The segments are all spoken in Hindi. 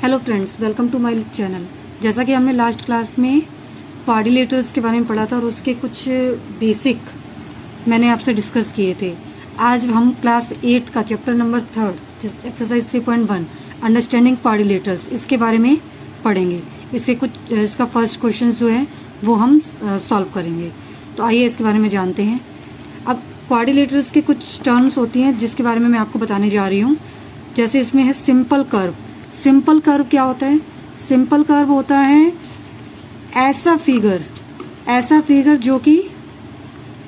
Hello friends, welcome to my channel. जैसा कि हमने लास्ट क्लास में क्वाड्रिलेटरल्स के बारे में पढ़ा था और उसके कुछ बेसिक मैंने आपसे डिस्कस किए थे। आज हम क्लास 8 का chapter number 3 exercise 3.1 understanding quadrilaterals इसके बारे में पढ़ेंगे। इसका फर्स्ट क्वेश्चन जो है वो हम सॉल्व करेंगे। तो आइए इसके बारे में जानते हैं। अब क्वाड्रिलेटरल्स के कुछ टर्म्स होती हैं जिसके बारे में मैं आपको बताने जा रही हूँ। जैसे इसमें है सिंपल कर्व। सिंपल कर्व क्या होता है? सिंपल कर्व होता है ऐसा फिगर जो कि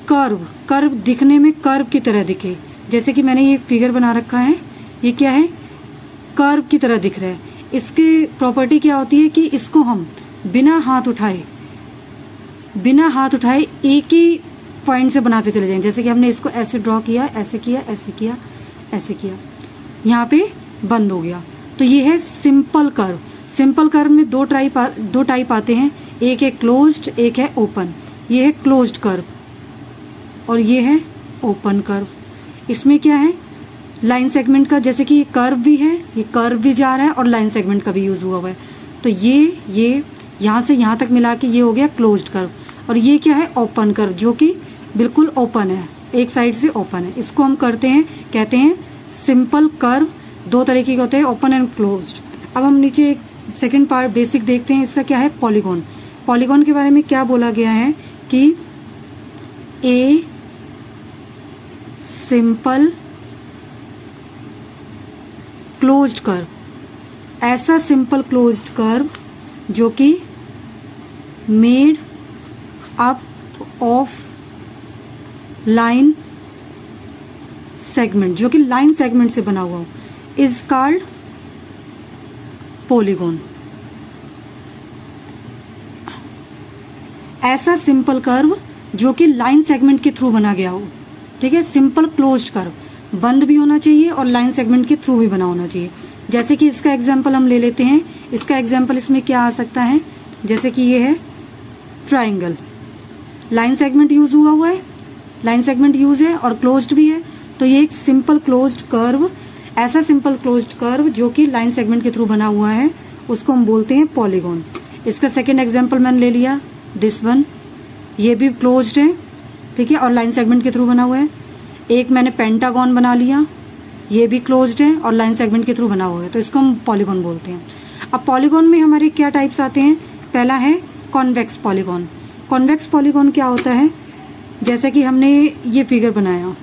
कर्व दिखने में कर्व की तरह दिखे। जैसे कि मैंने ये फिगर बना रखा है, ये क्या है? कर्व की तरह दिख रहा है। इसकी प्रॉपर्टी क्या होती है कि इसको हम बिना हाथ उठाए एक ही पॉइंट से बनाते चले जाएंगे। जैसे कि हमने इसको ऐसे ड्रॉ किया, ऐसे किया, ऐसे किया, ऐसे किया, यहाँ पे बंद हो गया। तो ये है सिंपल कर्व। सिंपल कर्व में दो टाइप आते हैं, एक है क्लोज्ड, एक है ओपन। ये है क्लोज्ड कर्व और ये है ओपन कर्व। इसमें क्या है? लाइन सेगमेंट का, जैसे कि ये कर्व भी है, ये कर्व भी जा रहा है और लाइन सेगमेंट का भी यूज हुआ है। तो ये यहाँ से यहाँ तक मिला के ये हो गया क्लोज्ड कर्व। और ये क्या है? ओपन कर्व, जो कि बिल्कुल ओपन है, एक साइड से ओपन है। इसको हम कहते हैं सिंपल कर्व। दो तरीके के होते हैं, ओपन एंड क्लोज्ड। अब हम नीचे एक सेकंड पार्ट बेसिक देखते हैं। इसका क्या है? पॉलीगॉन। पॉलीगॉन के बारे में क्या बोला गया है कि ए सिंपल क्लोज्ड कर्व, ऐसा सिंपल क्लोज्ड कर्व जो कि made up of line segment, जो कि लाइन सेगमेंट से बना हुआ हो, इज कॉल्ड पॉलीगॉन। ऐसा सिंपल कर्व जो कि लाइन सेगमेंट के थ्रू बना गया हो। ठीक है, सिंपल क्लोज्ड कर्व बंद भी होना चाहिए और लाइन सेगमेंट के थ्रू भी बना होना चाहिए। जैसे कि इसका एग्जांपल हम ले लेते हैं। इसका एग्जांपल इसमें क्या आ सकता है? जैसे कि ये है ट्राइंगल, लाइन सेगमेंट यूज हुआ है, लाइन सेगमेंट यूज है और क्लोज्ड भी है। तो ये एक सिंपल क्लोज्ड कर्व, ऐसा सिंपल क्लोज्ड कर्व जो कि लाइन सेगमेंट के थ्रू बना हुआ है, उसको हम बोलते हैं पॉलीगॉन। इसका सेकंड एग्जांपल मैंने ले लिया, दिस वन। ये भी क्लोज्ड है, ठीक है, और लाइन सेगमेंट के थ्रू बना हुआ है। एक मैंने पेंटागन बना लिया, ये भी क्लोज्ड है और लाइन सेगमेंट के थ्रू बना हुआ है, तो इसको हम पॉलीगॉन बोलते हैं। अब पॉलीगॉन में हमारे क्या टाइप्स आते हैं? पहला है कॉन्वेक्स पॉलीगॉन। कॉन्वेक्स पॉलीगॉन क्या होता है? जैसे कि हमने ये फिगर बनाया,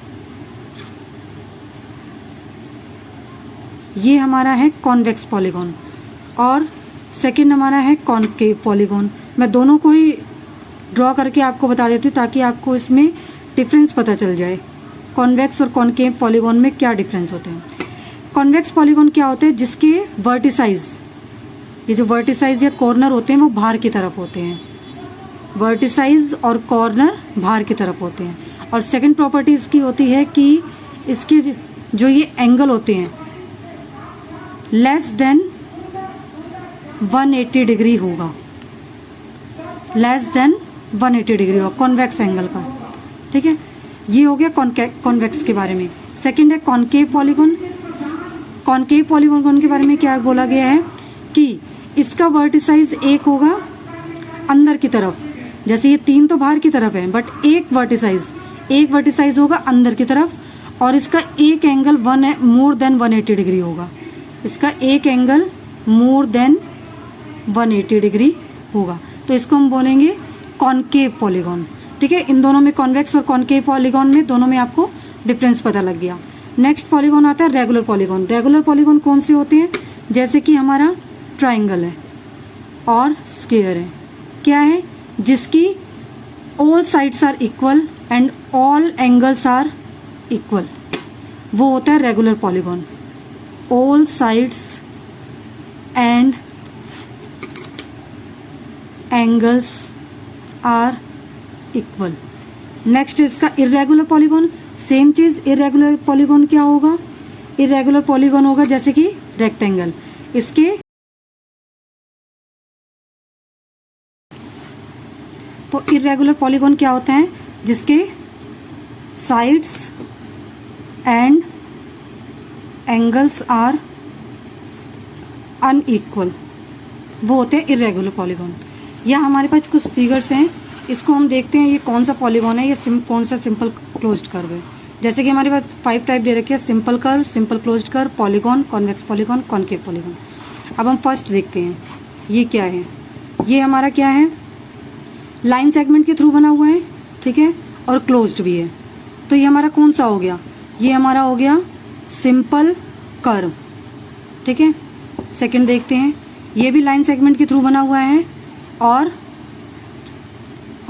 ये हमारा है कॉन्वेक्स पॉलीगॉन और सेकंड हमारा है कॉनकेव पॉलीगॉन। मैं दोनों को ही ड्रॉ करके आपको बता देती हूँ ताकि आपको इसमें डिफरेंस पता चल जाए, कॉन्वेक्स और कॉनकेव पॉलीगॉन में क्या डिफरेंस होते हैं। कॉन्वेक्स पॉलीगॉन क्या होते हैं? जिसके वर्टिसाइज, ये जो वर्टिसाइज या कॉर्नर होते हैं वो बाहर की तरफ होते हैं। वर्टिसाइज और कॉर्नर बाहर की तरफ होते हैं। और सेकंड प्रॉपर्टी इसकी होती है कि इसके जो ये एंगल होते हैं लेस देन 180 डिग्री होगा, लेस देन 180 डिग्री होगा कॉन्वेक्स एंगल का। ठीक है, ये हो गया कॉन्वेक्स के बारे में। सेकंड है कॉनकेव पॉलीगॉन। कॉनकेव पॉलीगॉन के बारे में क्या बोला गया है कि इसका वर्टिसाइज एक होगा अंदर की तरफ, जैसे ये तीन तो बाहर की तरफ है, बट एक वर्टिसाइज होगा अंदर की तरफ और इसका एक एंगल मोर देन 180 डिग्री होगा। इसका एक एंगल मोर देन 180 डिग्री होगा, तो इसको हम बोलेंगे कॉनकेव पॉलीगॉन। ठीक है, इन दोनों में, कॉन्वेक्स और कॉनकेव पॉलीगॉन में, दोनों में आपको डिफरेंस पता लग गया। नेक्स्ट पॉलीगॉन आता है रेगुलर पॉलीगॉन। रेगुलर पॉलीगॉन कौन से होते हैं? जैसे कि हमारा ट्राइंगल है और स्क्वायर है। क्या है? जिसकी all sides are equal and all angles are equal, वो होता है regular polygon. All sides and angles are equal. Next इसका इरेगुलर पॉलीगॉन। सेम चीज, इरेगुलर पॉलीगॉन क्या होगा? इरेगुलर पॉलीगॉन होगा जैसे कि रेक्टेंगल। इसके तो इरेगुलर पॉलीगॉन क्या होते हैं? जिसके sides and angles are unequal, वो होते हैं इरेगुलर पॉलीगॉन। या हमारे पास कुछ फिगर्स हैं, इसको हम देखते हैं ये कौन सा पॉलीगॉन है, ये कौन सा सिंपल क्लोज्ड कर्व है। जैसे कि हमारे पास 5 टाइप दे रखे हैं, simple curve, simple closed curve, polygon, convex polygon, concave polygon. अब हम फर्स्ट देखते हैं ये क्या है। ये हमारा क्या है, लाइन सेगमेंट के थ्रू बना हुआ है, ठीक है, और क्लोज्ड भी है। तो ये हमारा कौन सा हो गया, ये हमारा हो गया सिंपल कर्व, ठीक है। सेकंड देखते हैं, ये भी लाइन सेगमेंट के थ्रू बना हुआ है और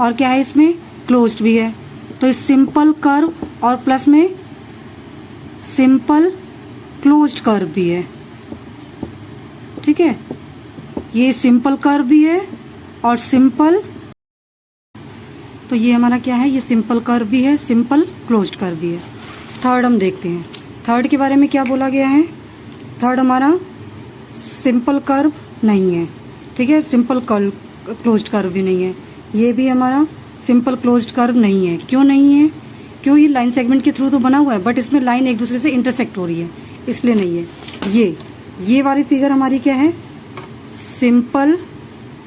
क्या है, इसमें क्लोज्ड भी है। तो इस सिंपल कर्व और प्लस में सिंपल क्लोज्ड कर्व भी है, ठीक है। ये सिंपल कर्व भी है और सिंपल, तो ये हमारा क्या है, ये सिंपल कर्व भी है, सिंपल क्लोज्ड कर्व भी है। थर्ड हम देखते हैं, थर्ड के बारे में क्या बोला गया है। थर्ड हमारा सिंपल कर्व नहीं है, ठीक है, सिंपल क्लोज्ड कर्व भी नहीं है। ये भी हमारा सिंपल क्लोज्ड कर्व नहीं है। क्यों नहीं है, क्यों, ये लाइन सेगमेंट के थ्रू तो बना हुआ है बट इसमें लाइन एक दूसरे से इंटरसेक्ट हो रही है, इसलिए नहीं है। ये वाली फिगर हमारी क्या है, सिंपल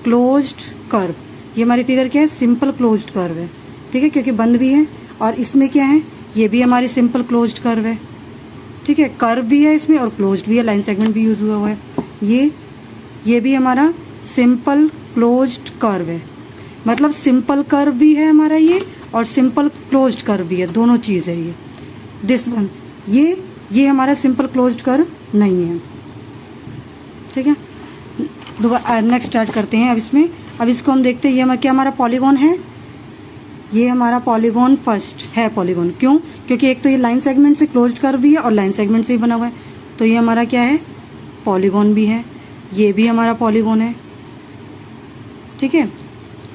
क्लोज्ड कर्व। ये हमारी फिगर क्या है, सिंपल क्लोज्ड कर्व है, ठीक है, क्योंकि बंद भी है। और इसमें क्या है, ये भी हमारी सिंपल क्लोज्ड कर्व है, ठीक है, कर्व भी है इसमें और क्लोज्ड भी है, लाइन सेगमेंट भी यूज हुआ है। ये भी हमारा सिंपल क्लोज्ड कर्व है, मतलब सिंपल कर्व भी है हमारा ये और सिंपल क्लोज्ड कर्व भी है, दोनों चीज है ये। दिस वन, ये हमारा सिंपल क्लोज्ड कर्व नहीं है, ठीक है। दोबारा नेक्स्ट स्टार्ट करते हैं। अब इसको हम देखते हैं, ये क्या हमारा पॉलीगॉन है, ये हमारा पॉलीगॉन फर्स्ट है पॉलीगॉन। क्यों, क्योंकि एक तो ये लाइन सेगमेंट से क्लोज्ड कर्व भी है और लाइन सेगमेंट से ही बना हुआ है, तो ये हमारा क्या है, पॉलीगॉन भी है। ये भी हमारा पॉलीगॉन है, ठीक है।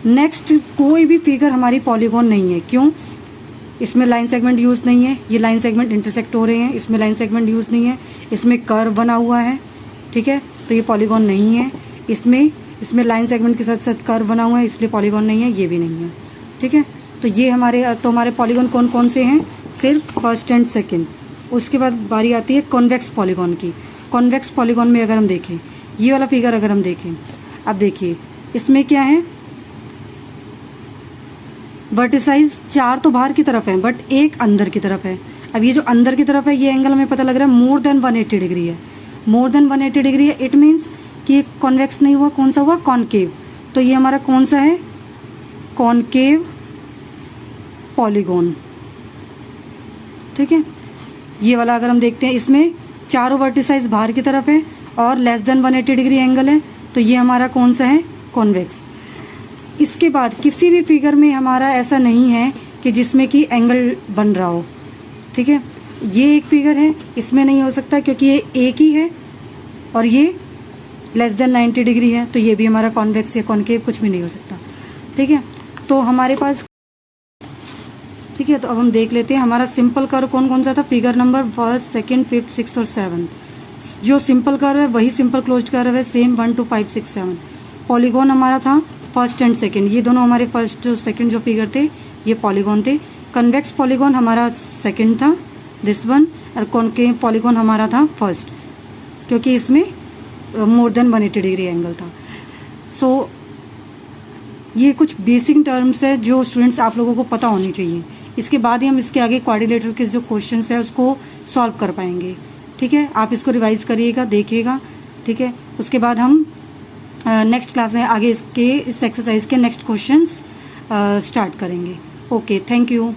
नेक्स्ट कोई भी फिगर हमारी पॉलीगॉन नहीं है। क्यों, इसमें लाइन सेगमेंट यूज नहीं है, ये लाइन सेगमेंट इंटरसेक्ट हो रहे हैं, इसमें लाइन सेगमेंट यूज नहीं है, इसमें कर्व बना हुआ है, ठीक है, तो ये पॉलीगॉन नहीं है। इसमें लाइन सेगमेंट के साथ साथ कर्व बना हुआ है, इसलिए पॉलीगॉन नहीं है, ये भी नहीं है, ठीक है। तो ये हमारे पॉलीगॉन कौन कौन से हैं, सिर्फ फर्स्ट एंड सेकेंड। उसके बाद बारी आती है कॉन्वेक्स पॉलीगॉन की। कॉन्वेक्स पॉलीगॉन में अगर हम देखें, ये वाला फिगर अगर हम देखें, अब देखिए इसमें क्या है, वर्टिसाइज 4 तो बाहर की तरफ है बट एक अंदर की तरफ है। अब ये जो अंदर की तरफ है, ये एंगल हमें पता लग रहा है मोर देन 180 डिग्री है, मोर देन 180 डिग्री है। इट मीन्स कि ये कॉन्वेक्स नहीं हुआ, कौन सा हुआ, कॉनकेव। तो ये हमारा कौन सा है, कॉनकेव पॉलीगॉन, ठीक है। ये वाला अगर हम देखते हैं, इसमें चारों वर्टिसाइज बाहर की तरफ है और लेस देन 180 डिग्री एंगल है, तो ये हमारा कौन सा है, कॉन्वेक्स। इसके बाद किसी भी फिगर में हमारा ऐसा नहीं है कि जिसमें कि एंगल बन रहा हो, ठीक है। ये एक फिगर है, इसमें नहीं हो सकता क्योंकि ये एक ही है और ये लेस देन 90 डिग्री है, तो ये भी हमारा कॉन्वेक्स या कॉनकेव कुछ भी नहीं हो सकता, ठीक है। तो हमारे पास, ठीक है, तो अब हम देख लेते हैं हमारा सिंपल कर्व कौन कौन सा था। फिगर नंबर 1, 2, 5, 6 और 7। जो सिंपल कर्व है वही सिंपल क्लोज्ड कर्व है, सेम 1, 2, 5, 6, 7। पॉलीगॉन हमारा था फर्स्ट एंड सेकंड, ये दोनों हमारे फर्स्ट सेकंड जो फिगर थे ये पॉलीगॉन थे। कन्वेक्स पॉलीगॉन हमारा सेकंड था, दिस वन, और कॉनकेव पॉलीगॉन हमारा था फर्स्ट, क्योंकि इसमें मोर देन 180 डिग्री एंगल था। सो ये कुछ बेसिक टर्म्स है जो स्टूडेंट्स आप लोगों को पता होनी चाहिए। इसके बाद ही हम इसके आगे क्वाड्रिलेटरल के जो क्वेश्चंस है उसको सॉल्व कर पाएंगे, ठीक है। आप इसको रिवाइज करिएगा, देखिएगा, ठीक है। उसके बाद हम नेक्स्ट क्लास में आगे इस एक्सरसाइज के नेक्स्ट क्वेश्चंस स्टार्ट करेंगे। Okay, thank you.